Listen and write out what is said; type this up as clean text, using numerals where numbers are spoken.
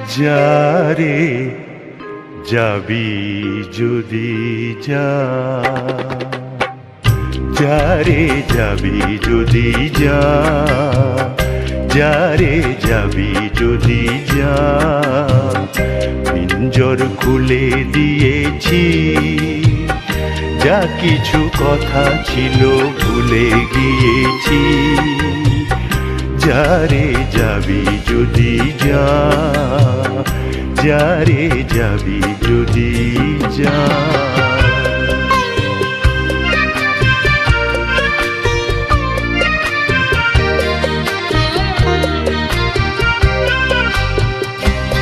যারে যাবি যদি যা, যারে যাবি যদি যা, যারে যাবি যদি যা, পিঞ্জর খুলে দিয়েছি, যা কিছু কথা ছিল ভুলে গিয়েছি। যারে যাবি যদি যা, যারে যাবি যদি যা।